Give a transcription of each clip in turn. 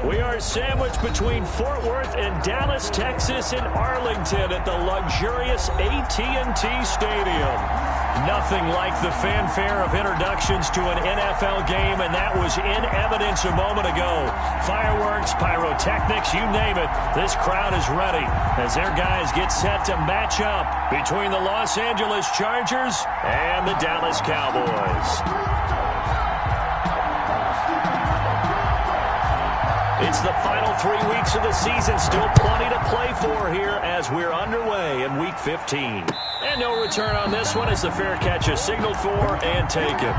We are sandwiched between Fort Worth and Dallas, Texas, and Arlington at the luxurious AT&T Stadium. Nothing like the fanfare of introductions to an NFL game, and that was in evidence a moment ago. Fireworks, pyrotechnics, you name it. This crowd is ready as their guys get set to match up between the Los Angeles Chargers and the Dallas Cowboys. It's the final 3 weeks of the season. Still plenty to play for here as we're underway in Week 15. And no return on this one as the fair catch is signaled for and taken.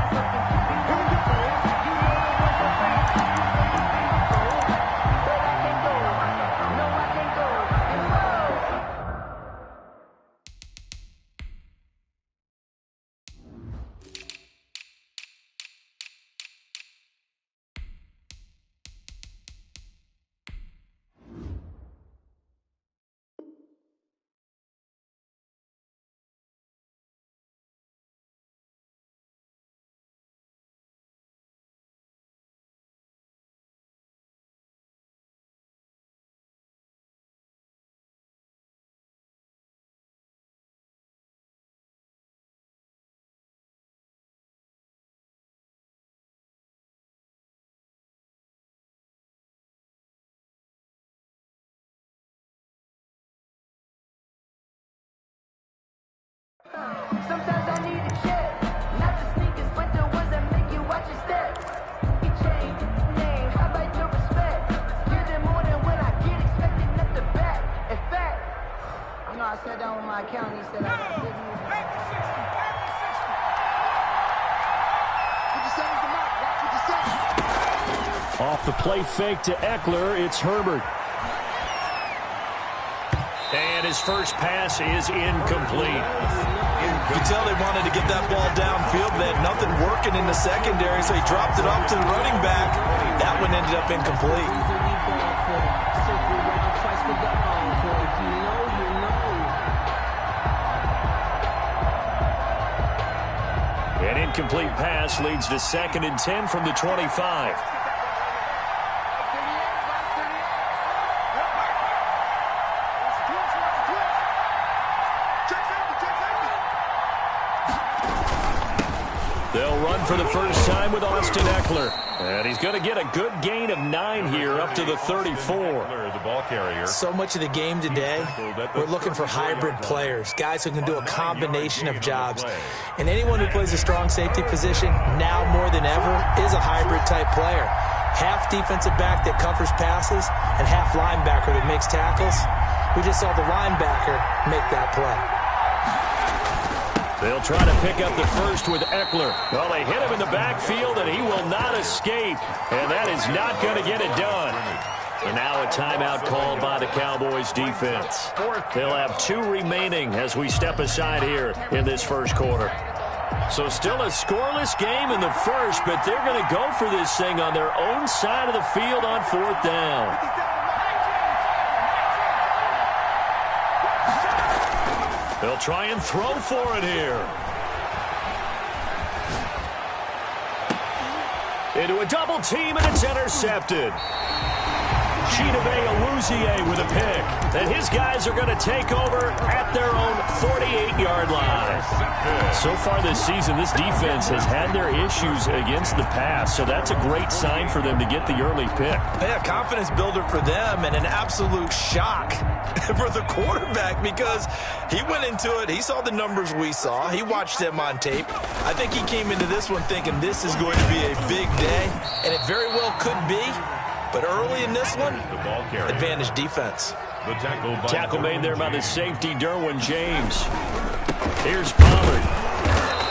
Sometimes I need a check, not the sneakers, but the ones that make you watch your step. You change name, how about your respect? Give them more than what I get, expecting at the back. In fact, you know, I sat down with my accountant, he said I got good news. Off the play fake to Eckler, it's Herbert. And his first pass is incomplete. You can tell they wanted to get that ball downfield. They had nothing working in the secondary, so he dropped it off to the running back. That one ended up incomplete. An incomplete pass leads to 2nd and 10 from the 25. They'll run for the first time with Austin Eckler. And he's going to get a good gain of 9 here up to the 34. The ball carrier. So much of the game today, we're looking for hybrid players, guys who can do a combination of jobs. And anyone who plays a strong safety position, now more than ever, is a hybrid-type player. Half defensive back that covers passes and half linebacker that makes tackles. We just saw the linebacker make that play. They'll try to pick up the first with Eckler. Well, they hit him in the backfield, and he will not escape. And that is not going to get it done. And now a timeout called by the Cowboys defense. They'll have 2 remaining as we step aside here in this first quarter. So still a scoreless game in the first, but they're going to go for this thing on their own side of the field on 4th down. They'll try and throw for it here. Into a double team, and it's intercepted. Chidobe Awuzie with a pick. And his guys are going to take over at their own 48-yard line. So far this season, this defense has had their issues against the pass, so that's a great sign for them to get the early pick. Yeah, confidence builder for them and an absolute shock for the quarterback because he went into it. He saw the numbers we saw. He watched them on tape. I think he came into this one thinking this is going to be a big day, and it very well could be. But early in this one, advantage defense. The tackle made there by the safety, Derwin James. Here's Pollard.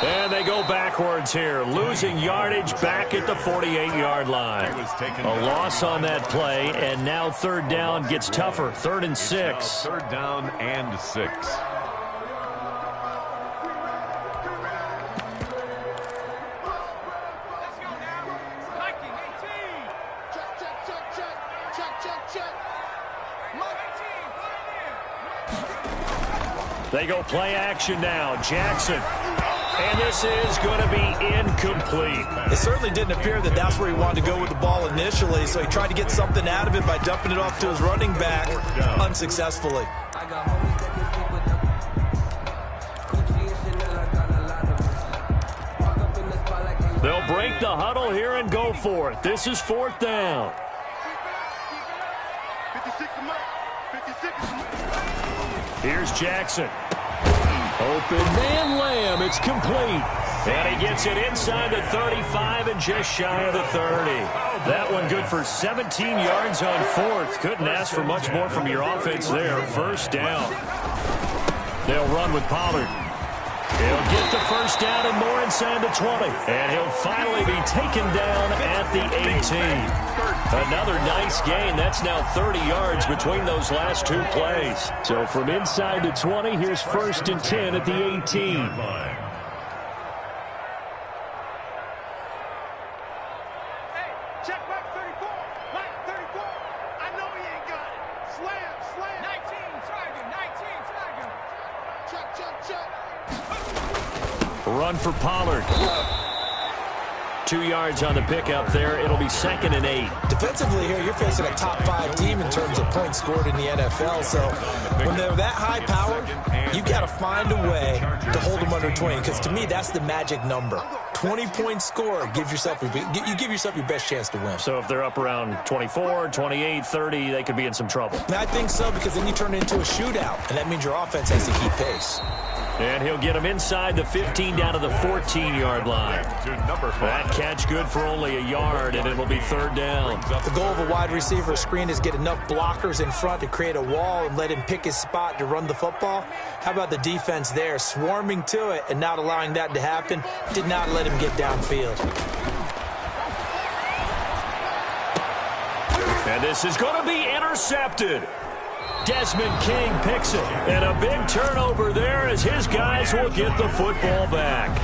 And they go backwards here, losing yardage back at the 48-yard line. A loss on that play, and now 3rd down gets tougher. 3rd and 6. 3rd down and 6. They go play action now. Jackson. And this is going to be incomplete. It certainly didn't appear that that's where he wanted to go with the ball initially, so he tried to get something out of it by dumping it off to his running back unsuccessfully. They'll break the huddle here and go for it. This is 4th down. Here's Jackson. Open man Lamb. It's complete. And he gets it inside the 35 and just shy of the 30. That one good for 17 yards on 4th. Couldn't ask for much more from your offense there. 1st down. They'll run with Pollard. He'll get the 1st down and more inside the 20. And he'll finally be taken down at the 18. Another nice gain. That's now 30 yards between those last 2 plays. So from inside the 20, here's 1st and 10 at the 18. Run for Pollard. 2 yards on the pickup there. It'll be 2nd and 8. Defensively here, you're facing a top 5 team in terms of points scored in the NFL. So when they're that high powered, you've got to find a way to hold them under 20. Because to me, that's the magic number. 20 points scored gives yourself you give yourself your best chance to win. So if they're up around 24, 28, 30, they could be in some trouble. I think so, because then you turn it into a shootout, and that means your offense has to keep pace. And he'll get him inside the 15 down to the 14-yard line. That catch good for only a yard, and it'll be 3rd down. The goal of a wide receiver screen is get enough blockers in front to create a wall and let him pick his spot to run the football. How about the defense there, swarming to it and not allowing that to happen? Did not let him get downfield. And this is going to be intercepted. Desmond King picks it. And a big turnover there as his guys will get the football back.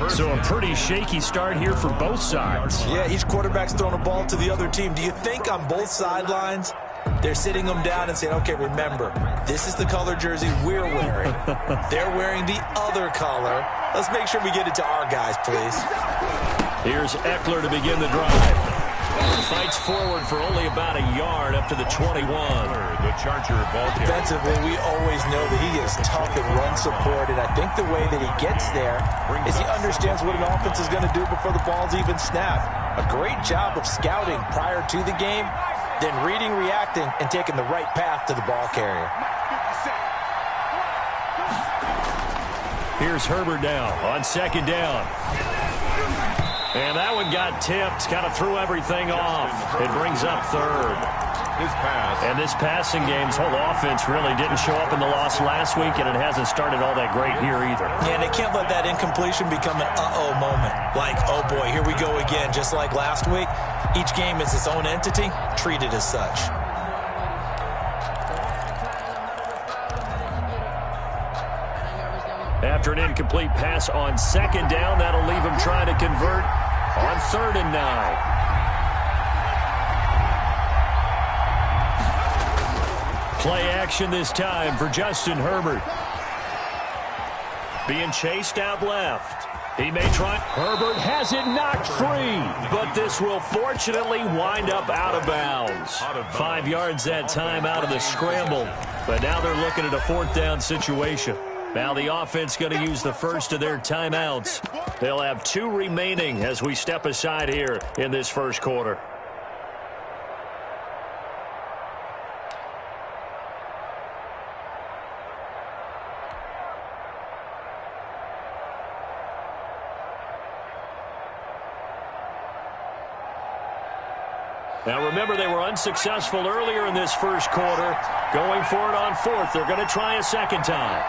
So a pretty shaky start here for both sides. Yeah, each quarterback's throwing a ball to the other team. Do you think on both sidelines they're sitting them down and saying, okay, remember, this is the color jersey we're wearing. They're wearing the other color. Let's make sure we get it to our guys, please. Here's Eckler to begin the drive. Fights forward for only about a yard up to the 21. The Charger ball carrier. Defensively, we always know that he is tough in run support, and I think the way that he gets there is he understands what an offense is going to do before the ball's even snapped. A great job of scouting prior to the game, then reading, reacting, and taking the right path to the ball carrier. Here's Herbert now on 2nd down. And that one got tipped, kind of threw everything off. It brings up 3rd. His pass. And this passing game's whole offense really didn't show up in the loss last week, and it hasn't started all that great here either. Yeah, and they can't let that incompletion become an uh-oh moment. Like, oh boy, here we go again. Just like last week, each game is its own entity, treated as such. After an incomplete pass on 2nd down, that'll leave him trying to convert on 3rd and 9. Play action this time for Justin Herbert. Being chased out left. He may try. Herbert has it knocked free, but this will fortunately wind up out of bounds. 5 yards that time out of the scramble, but now they're looking at a 4th down situation. Now the offense going to use the first of their timeouts. They'll have 2 remaining as we step aside here in this first quarter. Now remember, they were unsuccessful earlier in this first quarter. Going for it on 4th. They're going to try a 2nd time.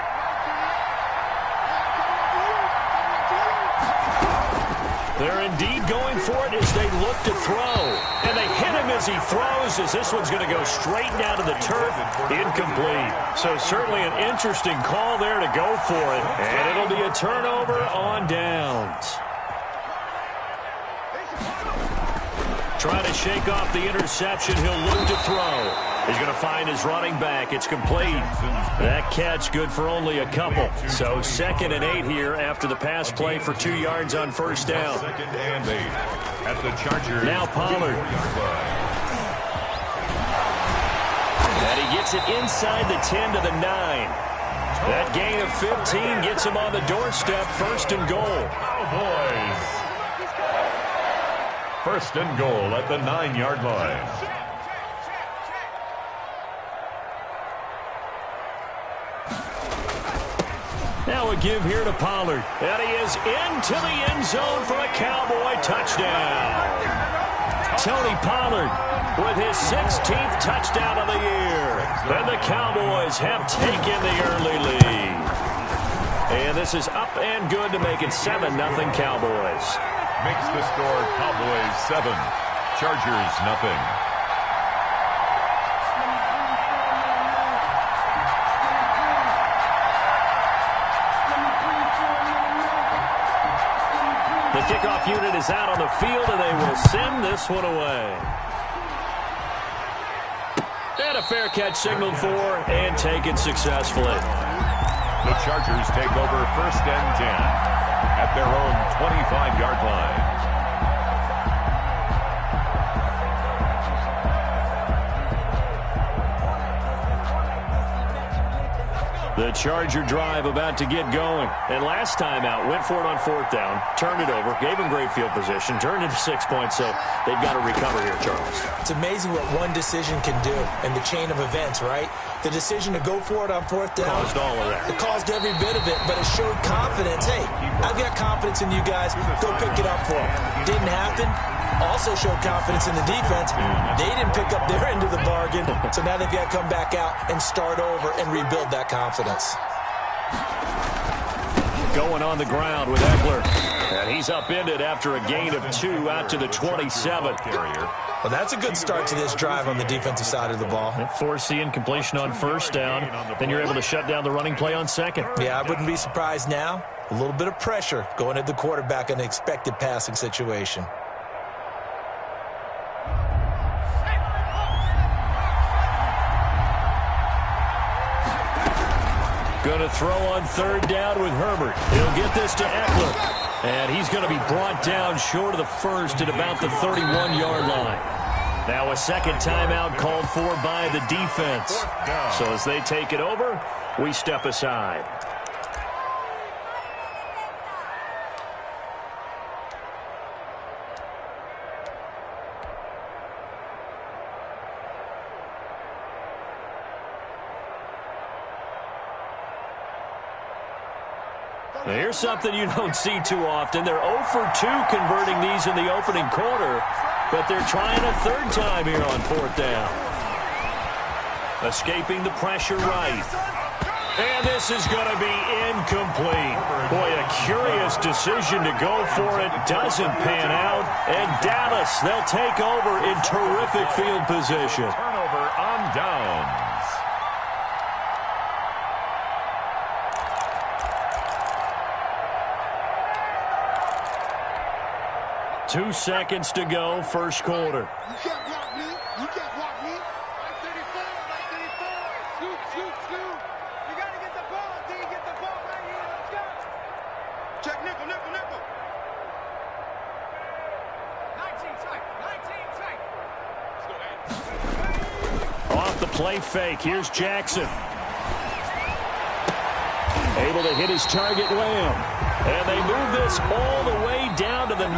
They're indeed going for it as they look to throw. And they hit him as he throws, as this one's going to go straight down to the turf. Incomplete. So certainly an interesting call there to go for it. And it'll be a turnover on downs. Trying to shake off the interception. He'll look to throw. He's going to find his running back. It's complete. That catch good for only a couple. So 2nd and 8 here after the pass play for 2 yards on first down. 2nd and 8 at the Chargers. Now Pollard. And he gets it inside the 10 to the 9. That gain of 15 gets him on the doorstep. 1st and goal. Cowboys. 1st and goal at the 9-yard line. Now a give here to Pollard. And he is into the end zone for a Cowboy touchdown. Tony Pollard with his 16th touchdown of the year. And the Cowboys have taken the early lead. And this is up and good to make it 7-0 Cowboys. Makes the score Cowboys 7, Chargers nothing. The kickoff unit is out on the field, and they will send this one away. And a fair catch signaled for and taken successfully. The Chargers take over 1st and 10 at their own 25-yard line. The Charger drive about to get going. And last time out, went for it on 4th down, turned it over, gave him great field position, turned into 6 points, so they've got to recover here, Charles. It's amazing what one decision can do in the chain of events, right? The decision to go for it on 4th down. Caused all of that. It caused every bit of it, but it showed confidence. Hey, I've got confidence in you guys. Go pick it up for them. Didn't happen. Also showed confidence in the defense. They didn't pick up their end of the bargain, so now they've got to come back out and start over and rebuild that confidence. Going on the ground with Eckler. And he's upended after a gain of 2 out to the 27. Well, that's a good start to this drive on the defensive side of the ball. Force the incompletion on 1st down. Then you're able to shut down the running play on 2nd. Yeah, I wouldn't be surprised now. A little bit of pressure going at the quarterback in an expected passing situation. Going to throw on 3rd down with Herbert. He'll get this to Eckler. And he's going to be brought down short of the 1st at about the 31-yard line. Now a 2nd timeout called for by the defense. So as they take it over, we step aside. Here's something you don't see too often. They're 0 for 2 converting these in the opening quarter, but they're trying a 3rd time here on 4th down. Escaping the pressure right. And this is going to be incomplete. Boy, a curious decision to go for it. Doesn't pan out. And Dallas, they'll take over in terrific field position. Turnover on downs. 2 seconds to go, 1st quarter. You can't block me. You can't block me. 934. Shoot. You got to get the ball. D, get the ball right here. Let's go. Check nickel. 19 tight. Off the play fake. Here's Jackson. Able to hit his target, Lamb. And they move this all the way down to the 9.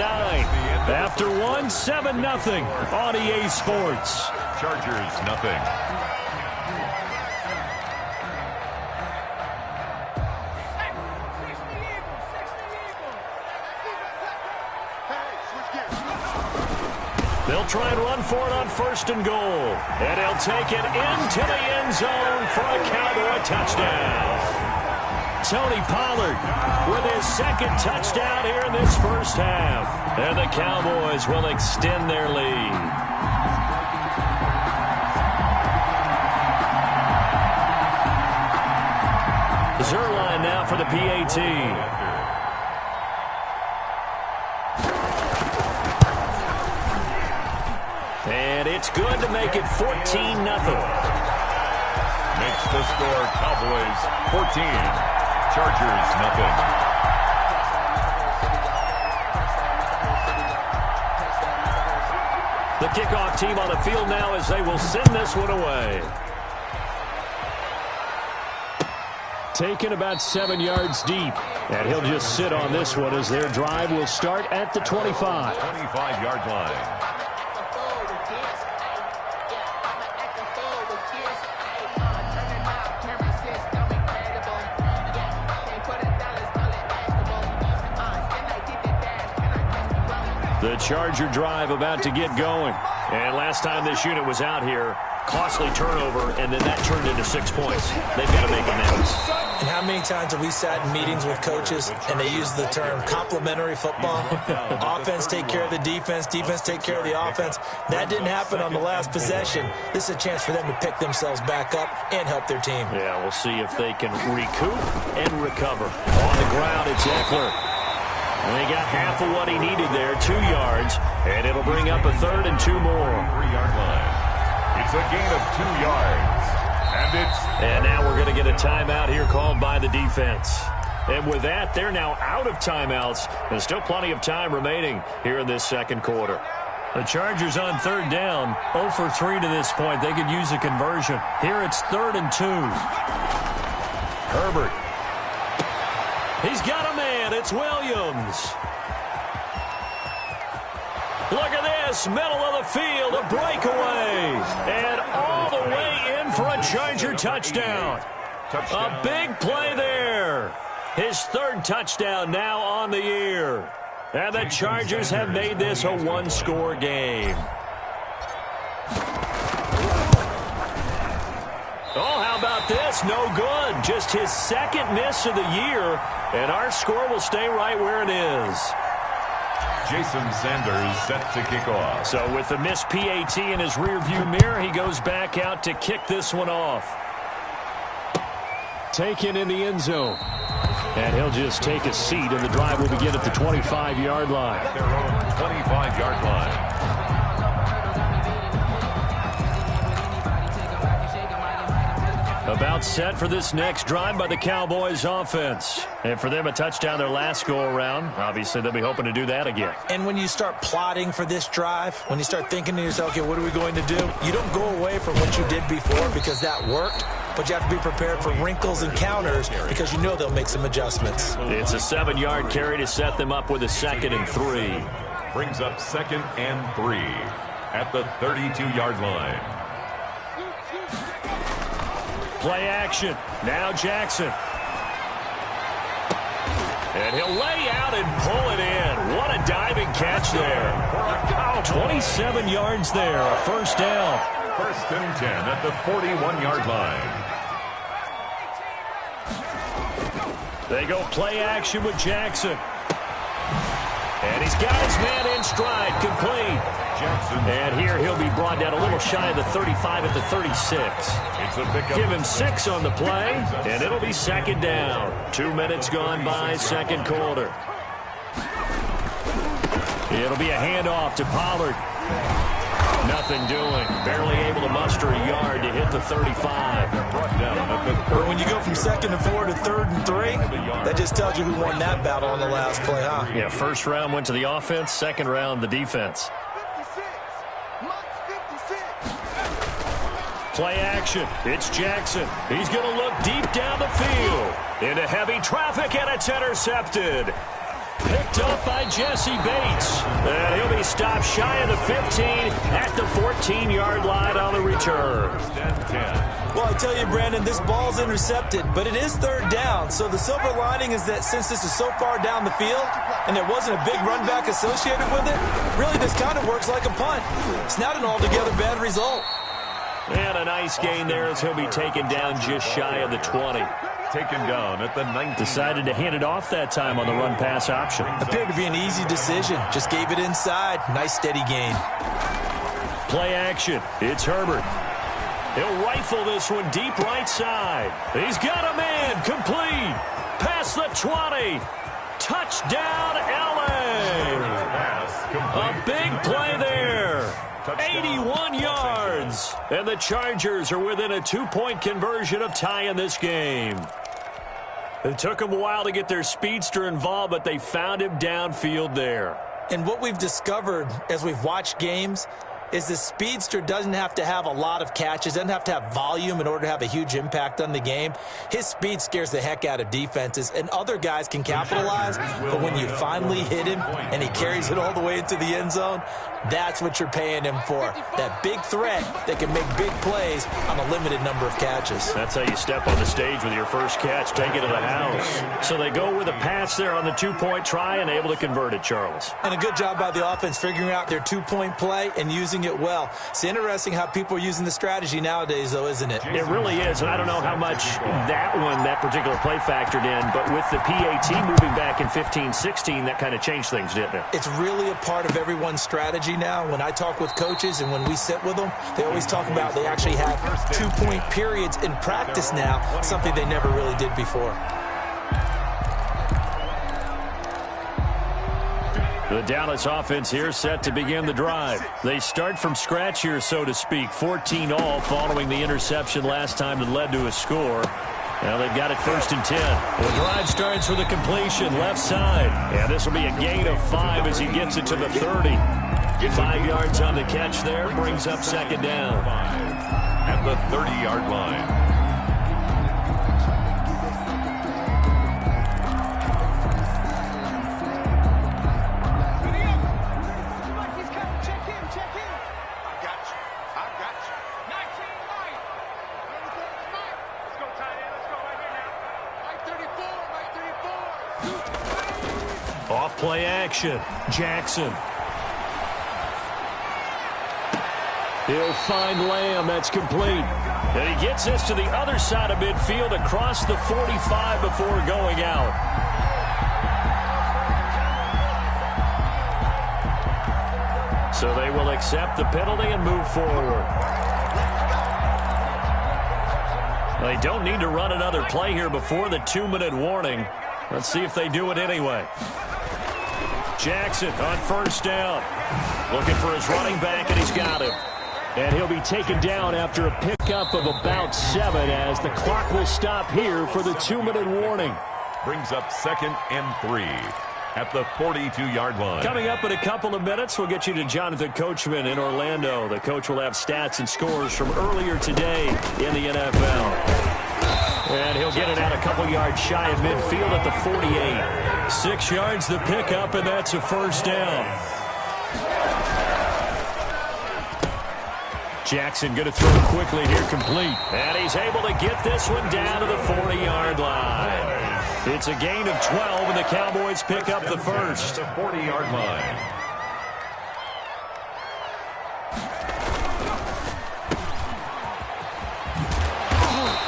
After 7-0 on EA Sports. Chargers nothing. They'll try and run for it on 1st and goal. And he'll take it into the end zone for a Cowboy touchdown. Tony Pollard with his 2nd touchdown here in this 1st half. And the Cowboys will extend their lead. Zerline now for the PAT. And it's good to make it 14-0. Makes the score Cowboys 14, Chargers nothing. The kickoff team on the field now as they will send this one away. Taken about 7 yards deep. And he'll just sit on this one as their drive will start at the 25. 25-yard line. The Charger drive about to get going. And last time this unit was out here, costly turnover, and then that turned into 6 points. They've got to make amends. And how many times have we sat in meetings with coaches and they use the term complementary football? Offense take care of the defense, defense take care of the offense. That didn't happen on the last possession. This is a chance for them to pick themselves back up and help their team. Yeah, we'll see if they can recoup and recover. On the ground, it's Eckler. And they got half of what he needed there, 2 yards, and it'll bring up a 3rd and 2 more. 3-yard line. It's a gain of 2 yards. And now we're going to get a timeout here called by the defense. And with that, they're now out of timeouts. There's still plenty of time remaining here in this second quarter. The Chargers on 3rd down, 0 for 3 to this point. They could use a conversion. Here it's 3rd and 2. Herbert. He's got a man. It's Williams. Look at this. Middle of the field. A breakaway. And all the way in for a Charger touchdown. A big play there. His 3rd touchdown now on the year. And the Chargers have made this a one-score game. Oh, how about this? No good. Just his 2nd miss of the year. And our score will stay right where it is. Jason Sanders set to kick off. So with the missed PAT in his rearview mirror, he goes back out to kick this one off. Taken in the end zone. And he'll just take a seat, and the drive will begin at the 25-yard line. At their own 25-yard line. About set for this next drive by the Cowboys offense. And for them, a touchdown their last go-around. Obviously, they'll be hoping to do that again. And when you start plotting for this drive, when you start thinking to yourself, okay, what are we going to do? You don't go away from what you did before because that worked, but you have to be prepared for wrinkles and counters because you know they'll make some adjustments. It's a 7-yard carry to set them up with a 2nd and 3. Brings up 2nd and 3 at the 32-yard line. Play action. Now Jackson. And he'll lay out and pull it in. What a diving catch there. 27 yards there. A 1st down. 1st and 10 at the 41-yard line. They go play action with Jackson. And he's got his man in stride. Complete. Jackson. And here he'll be brought down a little shy of the 35 at the 36. It's a pickup. Give him 6 on the play, and it'll be 2nd down. 2 minutes gone by, 2nd quarter. It'll be a handoff to Pollard. Nothing doing. Barely able to muster a yard to hit the 35. But when you go from 2nd and 4 to 3rd and 3, that just tells you who won that battle on the last play, huh? Yeah, 1st round went to the offense, 2nd round the defense. Play action. It's Jackson. He's going to look deep down the field. Into heavy traffic, and it's intercepted. Picked up by Jesse Bates. And he'll be stopped shy of the 15 at the 14-yard line on the return. Well, I tell you, Brandon, this ball's intercepted, but it is 3rd down. So the silver lining is that since this is so far down the field and there wasn't a big run back associated with it, really this kind of works like a punt. It's not an altogether bad result. And a nice gain there as he'll be taken down just shy of the 20. Taken down at the 19. Decided to hand it off that time on the run-pass option. Appeared to be an easy decision. Just gave it inside. Nice steady gain. Play action. It's Herbert. He'll rifle this one deep right side. He's got a man. Complete. Past the 20. Touchdown, L.A. A big play there. 81 yards. And the Chargers are within a 2-point conversion of tying this game. It took them a while to get their speedster involved, but they found him downfield there. And what we've discovered as we've watched games is the speedster doesn't have to have a lot of catches, doesn't have to have volume in order to have a huge impact on the game. His speed scares the heck out of defenses, and other guys can capitalize, but when you finally hit him and he carries it all the way into the end zone, that's what you're paying him for. That big threat that can make big plays on a limited number of catches. That's how you step on the stage with your first catch, take it to the house. So they go with a pass there on the 2-point try and able to convert it, Charles. And a good job by the offense figuring out their 2-point play and using it well. It's interesting how people are using the strategy nowadays, though, isn't it? It really is, and I don't know how much that particular play factored in, but with the PAT moving back in 15-16, that kind of changed things, didn't it? It's really a part of everyone's strategy now. When I talk with coaches and when we sit with them, they always talk about they actually have 2-point periods in practice now, something they never really did before. The Dallas offense here set to begin the drive. They start from scratch here, so to speak. 14-all following the interception last time that led to a score. Now they've got it 1st and 10. The drive starts with a completion left side. And this will be a gain of 5 as he gets it to the 30. 5 yards on the catch there, brings up 2nd down. At the 30-yard line. Play action. Jackson. He'll find Lamb. That's complete. And he gets this to the other side of midfield across the 45 before going out. So they will accept the penalty and move forward. They don't need to run another play here before the 2-minute warning. Let's see if they do it anyway. Jackson on 1st down. Looking for his running back, and he's got him. And he'll be taken down after a pickup of about 7 as the clock will stop here for the 2-minute warning. Brings up 2nd and 3 at the 42-yard line. Coming up in a couple of minutes, we'll get you to Jonathan Coachman in Orlando. The coach will have stats and scores from earlier today in the NFL. And he'll get it out a couple yards shy of midfield at the 48. 6 yards the pickup, and that's a 1st down. Jackson going to throw it quickly here, complete. And he's able to get this one down to the 40-yard line. It's a gain of 12, and the Cowboys pick up the first. The 40-yard line.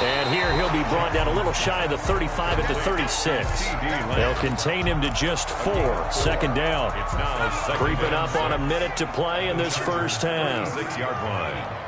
And here he'll be brought down a little shy of the 35 at the 36. They'll contain him to just 4. 2nd down. Creeping up on a minute to play in this first half. 6-yard line.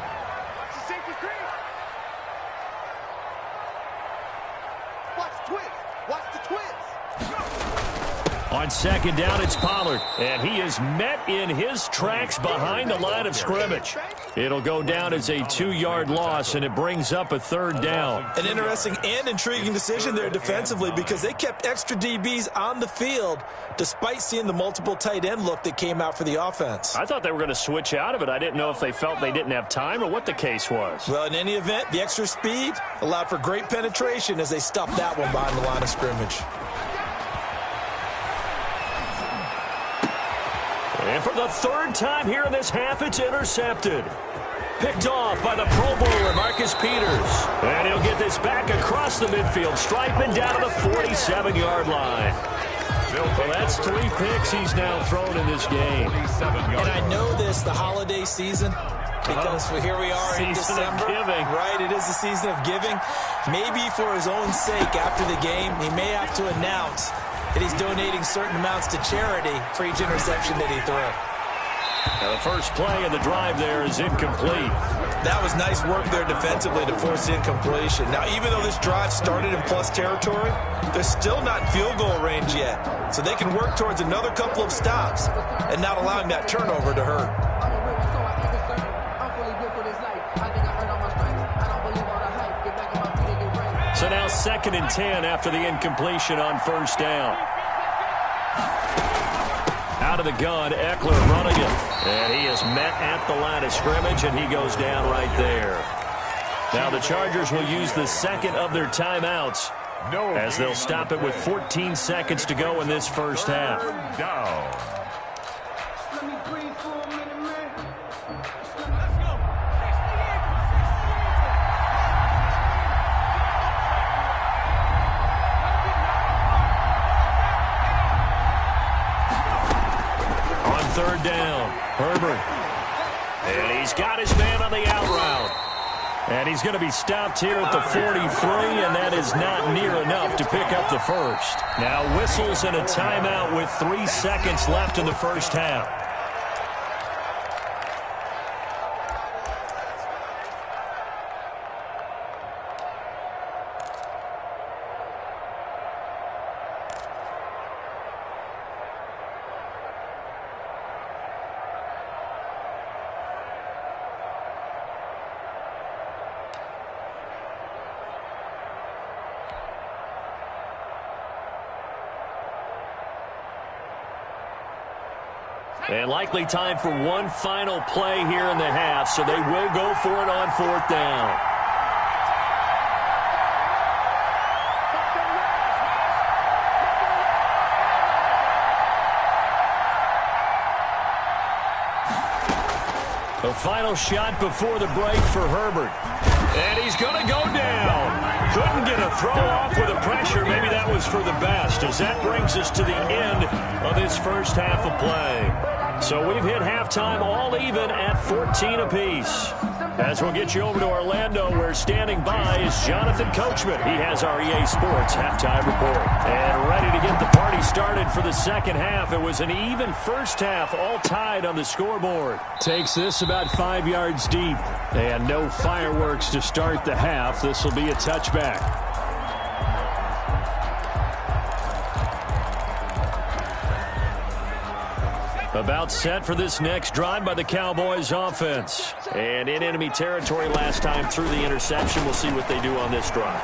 On 2nd down, it's Pollard. And he is met in his tracks behind the line of scrimmage. It'll go down as a 2-yard loss, and it brings up a 3rd down. An interesting and intriguing decision there defensively because they kept extra DBs on the field despite seeing the multiple tight end look that came out for the offense. I thought they were going to switch out of it. I didn't know if they felt they didn't have time or what the case was. Well, in any event, the extra speed allowed for great penetration as they stuffed that one behind the line of scrimmage. And for the 3rd time here in this half, it's intercepted. Picked off by the Pro Bowler, Marcus Peters. And he'll get this back across the midfield, striping down to the 47-yard line. Well, that's 3 picks he's now thrown in this game. And I know this, the holiday season, because here we are in December. Giving. Right, it is the season of giving. Maybe for his own sake after the game, he may have to announce that he's donating certain amounts to charity for each interception that he threw. Now the first play of the drive there is incomplete. That was nice work there defensively to force incompletion. Now, even though this drive started in plus territory, they're still not in field goal range yet. So they can work towards another couple of stops and not allowing that turnover to hurt. I ain't concerned. I'm fully built for this life. I think I heard all my stripes. I don't believe all the hype. Get back on my feet and get right. So now 2nd and 10 after the incompletion on 1st down. Out of the gun, Eckler running it. And he is met at the line of scrimmage, and he goes down right there. Now the Chargers will use the 2nd of their timeouts as they'll stop it with 14 seconds to go in this 1st half. Down. Let me breathe for a minute, man. On 3rd down, Herbert. And he's got his man on the out route. And he's going to be stopped here at the 43, and that is not near enough to pick up the first. Now whistles and a timeout with 3 seconds left in the 1st half. And likely time for one final play here in the half, so they will go for it on 4th down. The final shot before the break for Herbert. And he's going to go down. Couldn't get a throw off with the pressure. Maybe that was for the best, as that brings us to the end of this 1st half of play. So we've hit halftime all even at 14 apiece. As we'll get you over to Orlando, where standing by is Jonathan Coachman. He has our EA Sports halftime report. And ready to get the party started for the 2nd half. It was an even 1st half, all tied on the scoreboard. Takes this about 5 yards deep. And no fireworks to start the half. This will be a touchback. About set for this next drive by the Cowboys offense. And in enemy territory last time through the interception. We'll see what they do on this drive.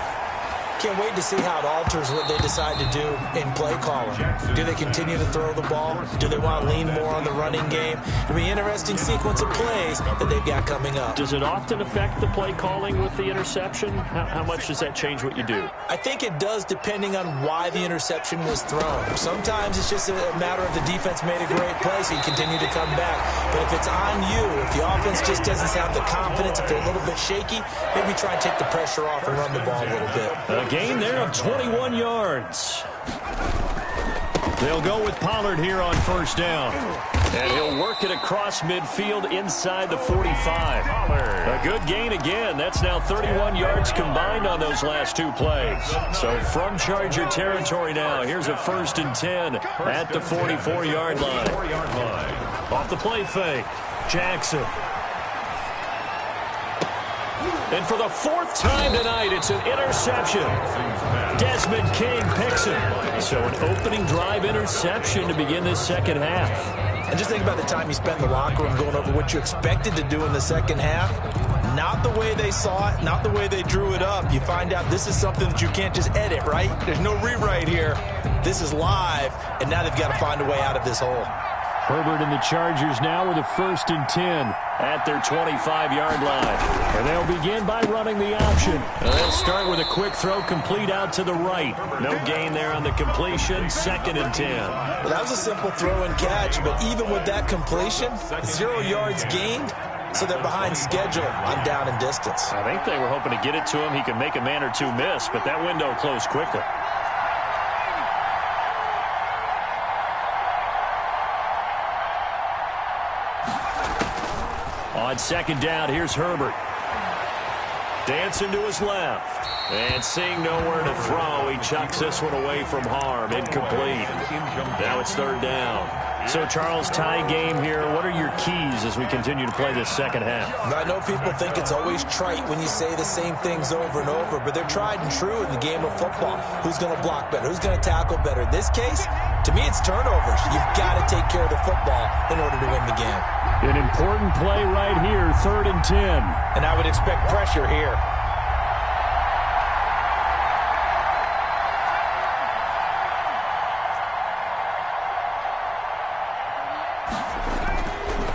Can't wait to see how it alters what they decide to do in play calling. Do they continue to throw the ball? Do they want to lean more on the running game? It'll be an interesting sequence of plays that they've got coming up. Does it often affect the play calling with the interception? How much does that change what you do? I think it does, depending on why the interception was thrown. Sometimes it's just a matter of the defense made a great play, so you continue to come back. But if it's on you, if the offense just doesn't have the confidence, if they're a little bit shaky, maybe try and take the pressure off and run the ball a little bit. Gain there of 21 yards. They'll go with Pollard here on 1st down. And he'll work it across midfield inside the 45. A good gain again. That's now 31 yards combined on those last 2 plays. So from Charger territory now, here's a 1st and 10 at the 44-yard line. Off the play fake, Jackson. And for the 4th time tonight, it's an interception. Desmond King picks it. So an opening drive interception to begin this 2nd half. And just think about the time you spent in the locker room going over what you expected to do in the 2nd half. Not the way they saw it, not the way they drew it up. You find out this is something that you can't just edit, right? There's no rewrite here. This is live, and now they've got to find a way out of this hole. Herbert and the Chargers now with a 1st and 10 at their 25-yard line. And they'll begin by running the option. And they'll start with a quick throw complete out to the right. No gain there on the completion. 2nd and 10. Well, that was a simple throw and catch, but even with that completion, 0 yards gained, so they're behind schedule on down and distance. I think they were hoping to get it to him. He could make a man or two miss, but that window closed quickly. On 2nd down, here's Herbert. Dancing to his left. And seeing nowhere to throw, he chucks this one away from harm. Incomplete. Now it's 3rd down. So, Charles, tie game here. What are your keys as we continue to play this 2nd half? I know people think it's always trite when you say the same things over and over, but they're tried and true in the game of football. Who's going to block better? Who's going to tackle better? In this case, To me, it's turnovers. You've got to take care of the football in order to win the game. An important play right here, 3rd and 10. And I would expect pressure here.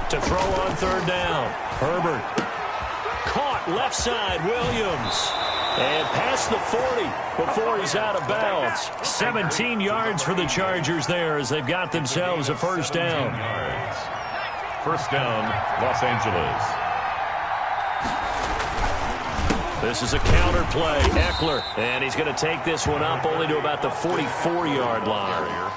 To throw on 3rd down. Herbert. Caught left side, Williams. And past the 40 before he's out of bounds. 17 yards for the Chargers there as they've got themselves a 1st down. 1st down, Los Angeles. This is a counter play. Eckler. And he's going to take this one up only to about the 44-yard line.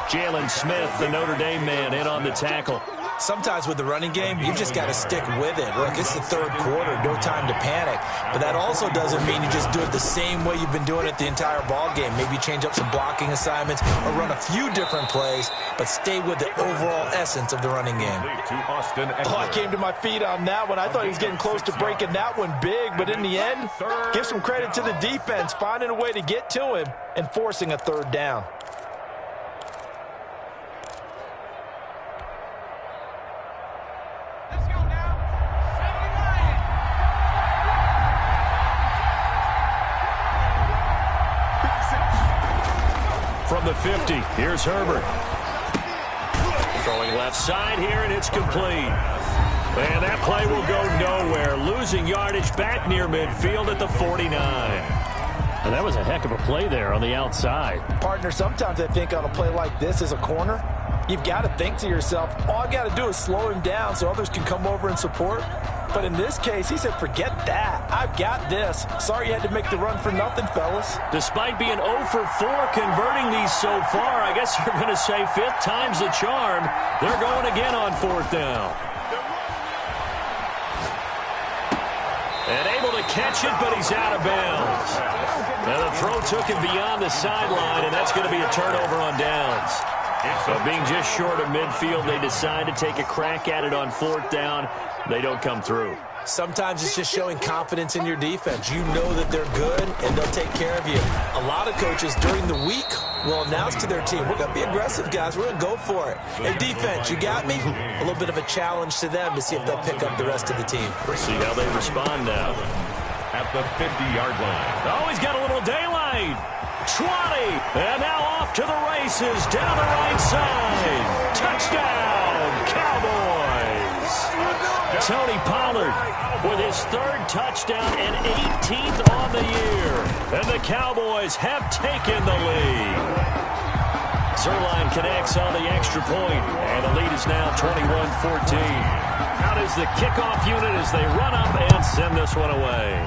Jalen Smith, the Notre Dame man, in on the tackle. Sometimes with the running game, you've just got to stick with it. Look, it's the 3rd quarter, no time to panic. But that also doesn't mean you just do it the same way you've been doing it the entire ball game. Maybe change up some blocking assignments or run a few different plays, but stay with the overall essence of the running game. Oh, I came to my feet on that one. I thought he was getting close to breaking that one big, but in the end, give some credit to the defense, finding a way to get to him and forcing a 3rd down. From the 50, here's Herbert. Throwing left side here, and it's complete. And that play will go nowhere. Losing yardage back near midfield at the 49. And that was a heck of a play there on the outside. Partner, sometimes I think on a play like this as a corner, you've got to think to yourself, all I got to do is slow him down so others can come over and support. But in this case, he said, forget that. I've got this. Sorry you had to make the run for nothing, fellas. Despite being 0 for 4 converting these so far, I guess you're going to say 5th time's the charm. They're going again on 4th down. And able to catch it, but he's out of bounds. Now the throw took him beyond the sideline, and that's going to be a turnover on downs. So being just short of midfield, they decide to take a crack at it on 4th down. They don't come through. Sometimes it's just showing confidence in your defense. You know that they're good, and they'll take care of you. A lot of coaches during the week will announce to their team, we're going to be aggressive, guys. We're going to go for it. Hey, defense, you got me? A little bit of a challenge to them to see if they'll pick up the rest of the team. We'll see how they respond now. At the 50-yard line. Oh, he's got a little daylight. 20, and now off to the races down the right side. Touchdown, Cowboys. Tony Pollard with his 3rd touchdown and 18th on the year. And the Cowboys have taken the lead. Zerline connects on the extra point, and the lead is now 21-14. Out is the kickoff unit as they run up and send this one away.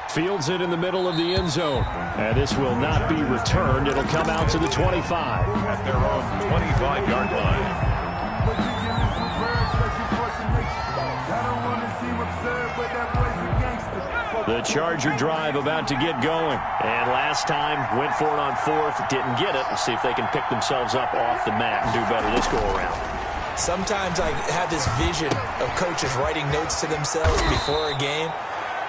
Fields it in the middle of the end zone. And this will not be returned. It'll come out to the 25. At their own 25-yard line. The Charger drive about to get going. And last time, went for it on 4th, didn't get it. Let's see if they can pick themselves up off the mat and do better this go-around. Sometimes I have this vision of coaches writing notes to themselves before a game.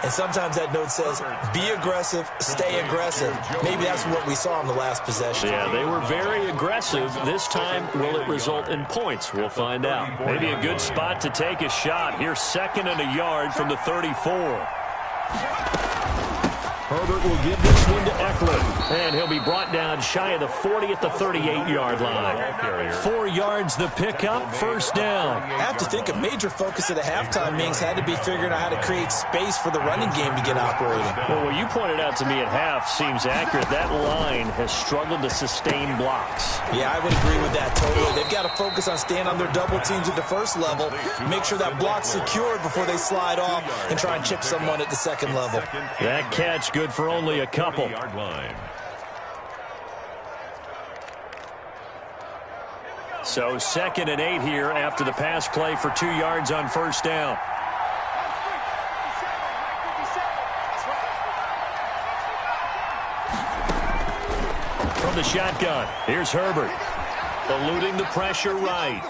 And sometimes that note says, be aggressive, stay aggressive. Maybe that's what we saw in the last possession. Yeah, they were very aggressive. This time, will it result in points? We'll find out. Maybe a good spot to take a shot. Here's 2nd and a yard from the 34. Herbert will give this one to Eckler. And he'll be brought down shy of the 40 at the 38-yard line. 4 yards the pickup, 1st down. I have to think a major focus of the halftime meetings had to be figuring out how to create space for the running game to get operating. Well, what you pointed out to me at half seems accurate. That line has struggled to sustain blocks. Yeah, I would agree with that totally. They've got to focus on staying on their double teams at the first level, make sure that block's secured before they slide off and try and chip someone at the second level. That catch good for only a couple. So 2nd and 8 here after the pass play for 2 yards on 1st down. From the shotgun, here's Herbert. Eluding the pressure right.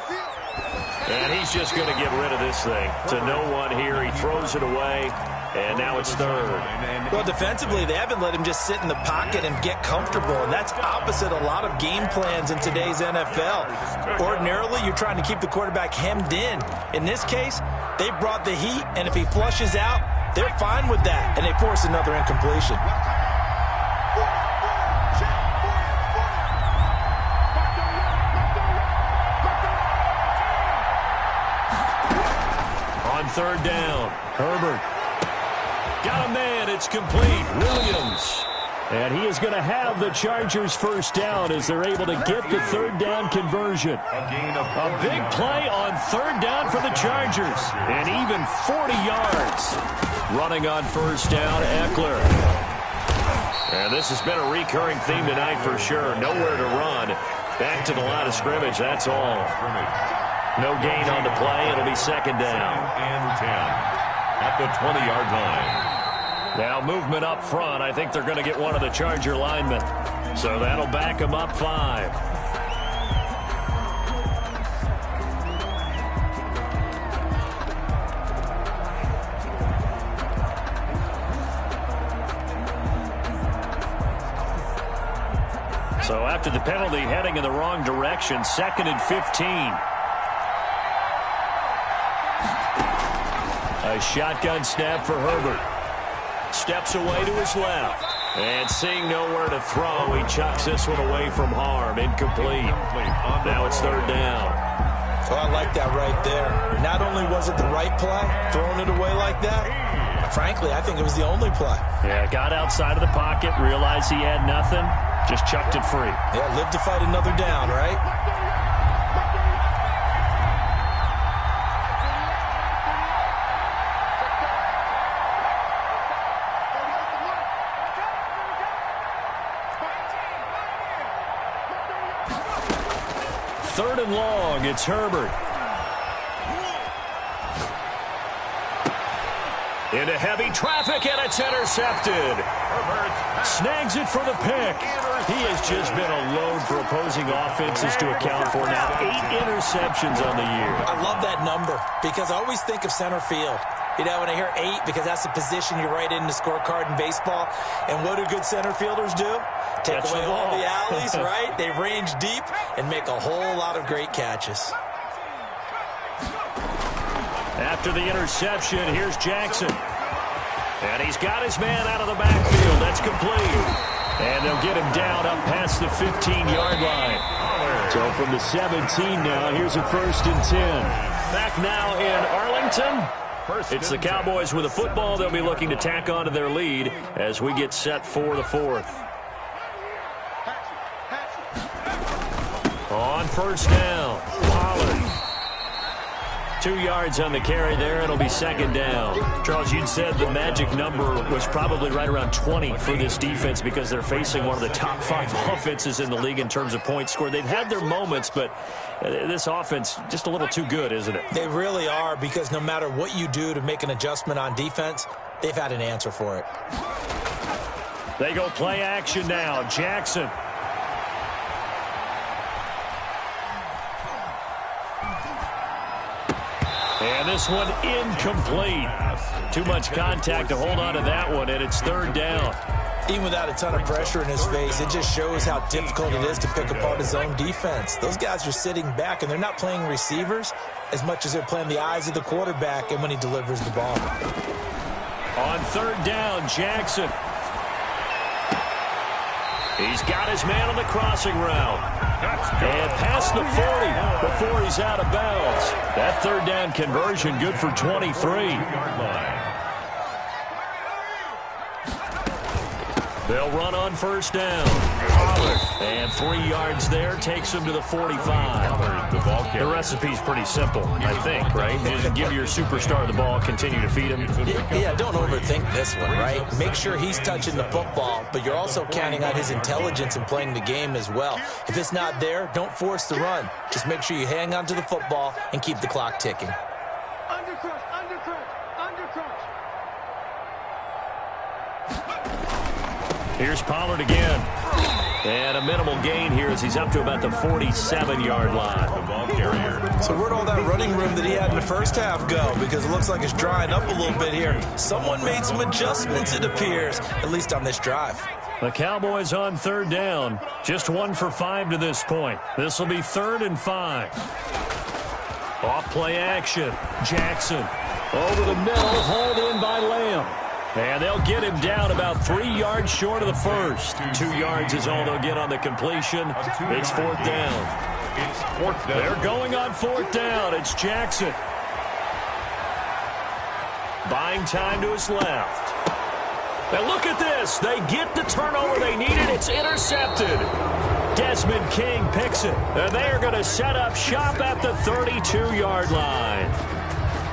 And he's just going to get rid of this thing. To no one here. He throws it away. And now it's third. Well, defensively, they haven't let him just sit in the pocket and get comfortable, and that's opposite a lot of game plans in today's NFL. Ordinarily, you're trying to keep the quarterback hemmed in. In this case, they brought the heat, and if he flushes out, they're fine with that, and they force another incompletion. On third down, Herbert. Got a man, it's complete. Williams. And he is going to have the Chargers first down as they're able to get the third down conversion. A big play on third down for the Chargers. And even 40 yards. Running on first down, Eckler. And this has been a recurring theme tonight for sure. Nowhere to run. Back to the line of scrimmage, that's all. No gain on the play. It'll be second down. And 10 at the 20-yard line. Now movement up front. I think they're going to get one of the Charger linemen. So that'll back them up 5. So after the penalty, heading in the wrong direction, 2nd and 15. A shotgun snap for Herbert. Steps away to his left. And seeing nowhere to throw, he chucks this one away from harm. Incomplete. Now it's third down. Oh, I like that right there. Not only was it the right play, throwing it away like that, frankly, I think it was the only play. Yeah, got outside of the pocket, realized he had nothing, just chucked it free. Yeah, live to fight another down, right? Third and long, it's Herbert. Into heavy traffic, and it's intercepted. Snags it for the pick. He has just been a load for opposing offenses to account for. Now 8 interceptions on the year. I love that number because I always think of center field. You know, when I hear 8, because that's the position you write in the scorecard in baseball. And what do good center fielders do? Take away all the alleys, right? They range deep and make a whole lot of great catches. After the interception, here's Jackson. And he's got his man out of the backfield. That's complete. And they'll get him down up past the 15-yard line. So from the 17 now, here's a 1st and 10. Back now in Arlington. It's the Cowboys with a football. They'll be looking to tack on to their lead as we get set for the 4th. On first down, Pollard. 2 yards on the carry there. It'll be second down. Charles, you'd said the magic number was probably right around 20 for this defense because they're facing one of the top 5 offenses in the league in terms of points scored. They've had their moments, but this offense just a little too good, isn't it? They really are, because no matter what you do to make an adjustment on defense, they've had an answer for it. They go play action now. Jackson. And this one incomplete. Too much contact to hold on to that one, and it's third down. Even without a ton of pressure in his face, it just shows how difficult it is to pick apart his own defense. Those guys are sitting back, and they're not playing receivers as much as they're playing the eyes of the quarterback and when he delivers the ball. On third down, Jackson. He's got his man on the crossing route. And past the 40 before he's out of bounds. That third down conversion good for 23. They'll run on first down. And 3 yards there takes them to the 45. The recipe's pretty simple, I think, right? Just give your superstar the ball, continue to feed him. Yeah, don't overthink this one, right? Make sure he's touching the football, but you're also counting on his intelligence in playing the game as well. If it's not there, don't force the run. Just make sure you hang on to the football and keep the clock ticking. Undercrush, undercrush, undercrush. Here's Pollard again. And a minimal gain here as he's up to about the 47-yard line. The ball carrier. So where'd all that running room that he had in the first half go? Because it looks like it's drying up a little bit here. Someone made some adjustments, it appears, at least on this drive. The Cowboys on third down. Just 1 for 5 to this point. This will be 3rd and 5. Off play action. Jackson over the middle, hauled in by Lamb. And they'll get him down about 3 yards short of the first. 2 yards is all they'll get on the completion. It's 4th down. It's 4th down. They're going on 4th down. It's Jackson. Buying time to his left. And look at this. They get the turnover they needed. It's intercepted. Desmond King picks it. And they are going to set up shop at the 32-yard line.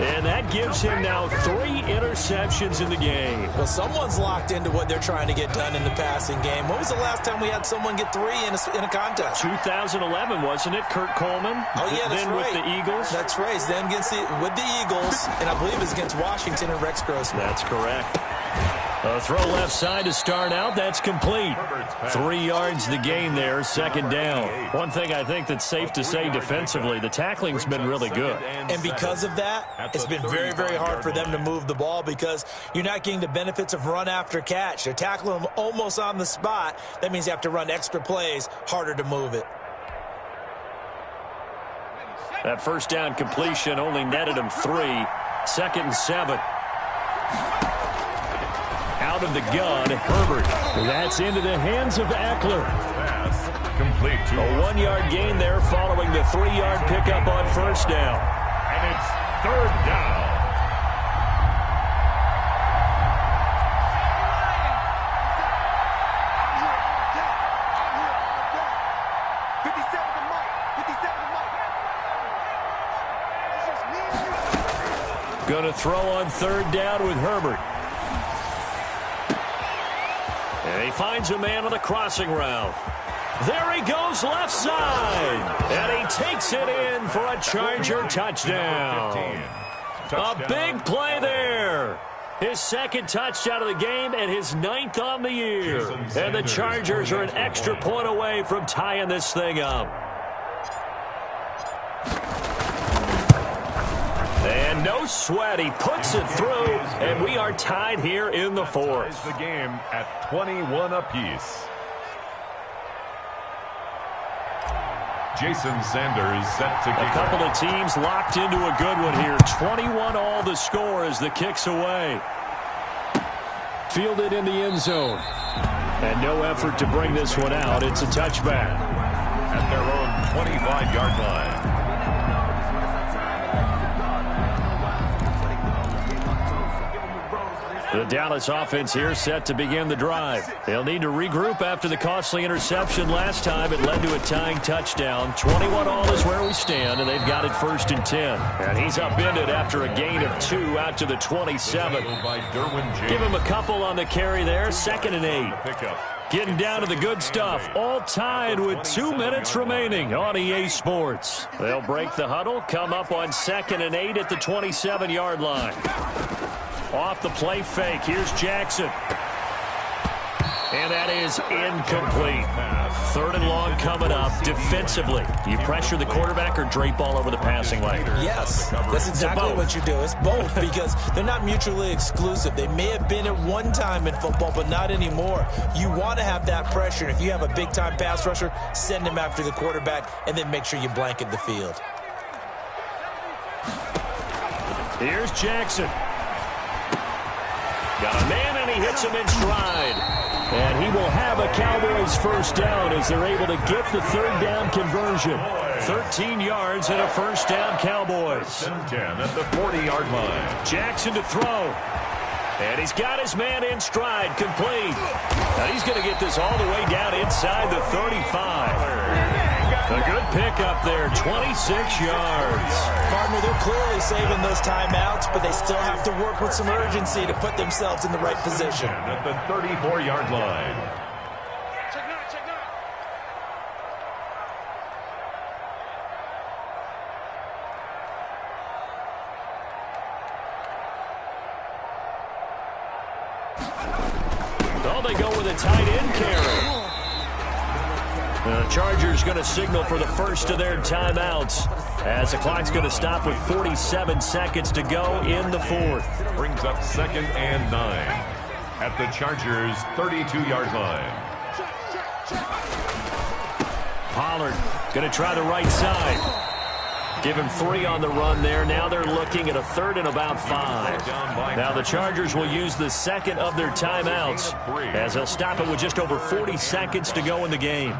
And that gives him now 3 interceptions in the game. Well, someone's locked into what they're trying to get done in the passing game. When was the last time we had someone get 3 in a contest? 2011, wasn't it? Kurt Coleman? Oh, yeah, that's then right. with the Eagles? That's right. Then with the Eagles, and I believe it's against Washington and Rex Grossman. That's correct. A throw left side to start out. That's complete. 3 yards the gain there, 2nd down. One thing I think that's safe to say defensively, the tackling's been really good. And because of that, it's been very, very hard for them to move the ball because you're not getting the benefits of run after catch. They're tackling them almost on the spot. That means you have to run extra plays, harder to move it. That first down completion only netted him 3. 2nd and 7. Out of the gun, Herbert. That's into the hands of Eckler. Pass complete to A 1-yard gain there following the 3-yard pickup on 1st down. and it's 3rd down. Going to throw on 3rd down with Herbert. And he finds a man on the crossing route. There he goes left side. And he takes it in for a Charger touchdown. A big play there. His 2nd touchdown of the game and his 9th on the year. And the Chargers are an extra point away from tying this thing up. And no sweat. He puts it through, and we are tied here in the 4th. The game at 21 apiece. Jason Sanders set to kick. A couple of teams locked into a good one here. 21 all the score as the kick's away. Fielded in the end zone. And no effort to bring this one out. It's a touchback. At their own 25-yard line. The Dallas offense here set to begin the drive. They'll need to regroup after the costly interception last time. It led to a tying touchdown. 21 all is where we stand, and they've got it 1st and 10. And he's upended after a gain of 2 out to the 27. Give him a couple on the carry there. 2nd and 8. Getting down to the good stuff. All tied with 2 minutes remaining on EA Sports. They'll break the huddle, come up on 2nd and 8 at the 27-yard line. Off the play fake. Here's Jackson. And that is incomplete. 3rd and long coming up. Defensively, you pressure the quarterback or drape all over the passing lane? Yes, that's exactly what you do. It's both because they're not mutually exclusive. They may have been at one time in football, but not anymore. You want to have that pressure. If you have a big-time pass rusher, send him after the quarterback and then make sure you blanket the field. Here's Jackson. Got a man, and he hits him in stride. And he will have a Cowboys 1st down as they're able to get the 3rd down conversion. 13 yards and a 1st down, Cowboys. 10 at the 40-yard line. Jackson to throw. And he's got his man in stride, complete. Now he's going to get this all the way down inside the 35. A good pickup there, 26 yards. Partner, they're clearly saving those timeouts, but they still have to work with some urgency to put themselves in the right position. At the 34-yard line. Check nine, check nine. Oh, they go with a tight end carry. The Chargers going to signal for the first of their timeouts as the clock's going to stop with 47 seconds to go in the fourth. Brings up 2nd and 9 at the Chargers' 32-yard line. Pollard going to try the right side. Give him 3 on the run there. Now they're looking at a 3rd and about 5. Now the Chargers will use the second of their timeouts as they'll stop it with just over 40 seconds to go in the game.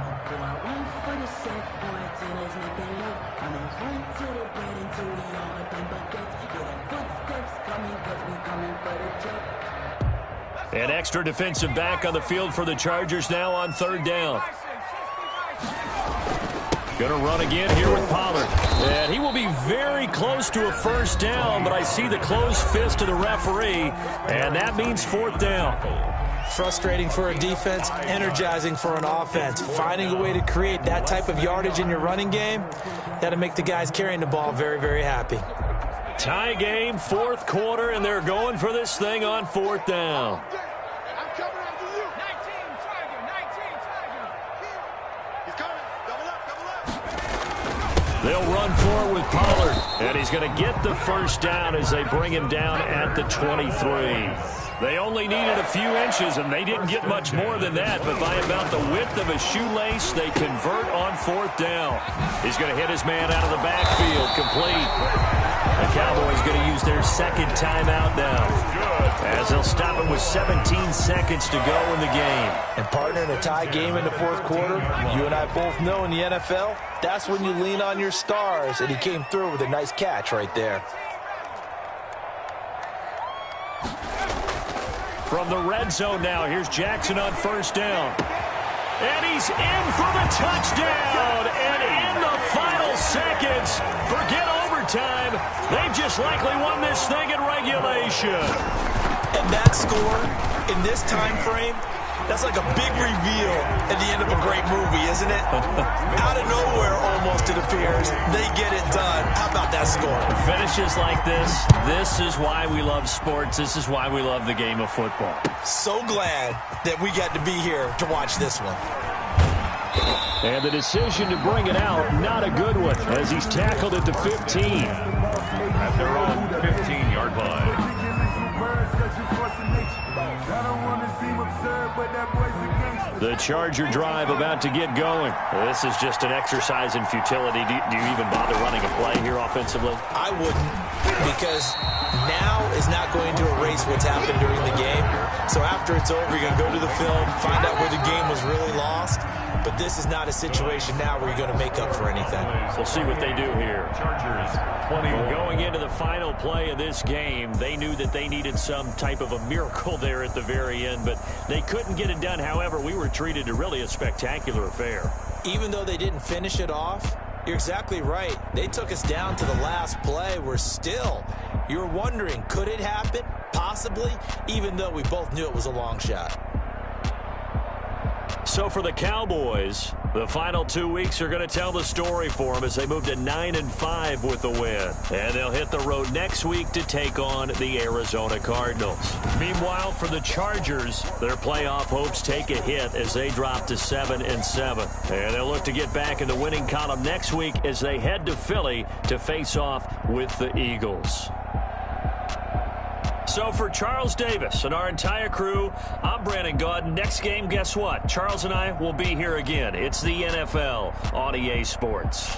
An extra defensive back on the field for the Chargers now on 3rd down. Going to run again here with Pollard. And he will be very close to a first down, but I see the closed fist of the referee, and that means 4th down. Frustrating for a defense, energizing for an offense. Finding a way to create that type of yardage in your running game, that'll make the guys carrying the ball very, very happy. Tie game, 4th quarter, and they're going for this thing on 4th down. They'll run forward with Pollard, and he's going to get the first down as they bring him down at the 23. They only needed a few inches, and they didn't get much more than that, but by about the width of a shoelace, they convert on 4th down. He's going to hit his man out of the backfield, complete. The Cowboys going to use their 2nd timeout now, as they'll stop it with 17 seconds to go in the game. And partner, in a tie game in the 4th quarter, you and I both know in the NFL, that's when you lean on your stars, and he came through with a nice catch right there. From the red zone now, here's Jackson on 1st down. And he's in for the touchdown. And in the final seconds, forget overtime, they've just likely won this thing in regulation. And that score, in this time frame, that's like a big reveal at the end of a great movie, isn't it? Out of nowhere, almost, it appears, they get it done. How about that score? Finishes like this is why we love sports. This is why we love the game of football. So glad that we got to be here to watch this one. And the decision to bring it out, not a good one, as he's tackled at the 15. At their own 15-yard line. The Charger drive about to get going. This is just an exercise in futility. Do you even bother running a play here offensively? I wouldn't, because now is not going to erase what's happened during the game. So after it's over, you're going to go to the film, find out where the game was really lost. But this is not a situation now where you're going to make up for anything. We'll see what they do here. Chargers 21. Going into the final play of this game, they knew that they needed some type of a miracle there at the very end, but they couldn't get it done. However, we were treated to really a spectacular affair. Even though they didn't finish it off, you're exactly right. They took us down to the last play. You're wondering, could it happen? Possibly, even though we both knew it was a long shot. So for the Cowboys, the final 2 weeks are going to tell the story for them as they move to 9-5 with the win. And they'll hit the road next week to take on the Arizona Cardinals. Meanwhile, for the Chargers, their playoff hopes take a hit as they drop to 7-7. And they'll look to get back in the winning column next week as they head to Philly to face off with the Eagles. So for Charles Davis and our entire crew, I'm Brandon Gaudin. Next game, guess what? Charles and I will be here again. It's the NFL on EA Sports.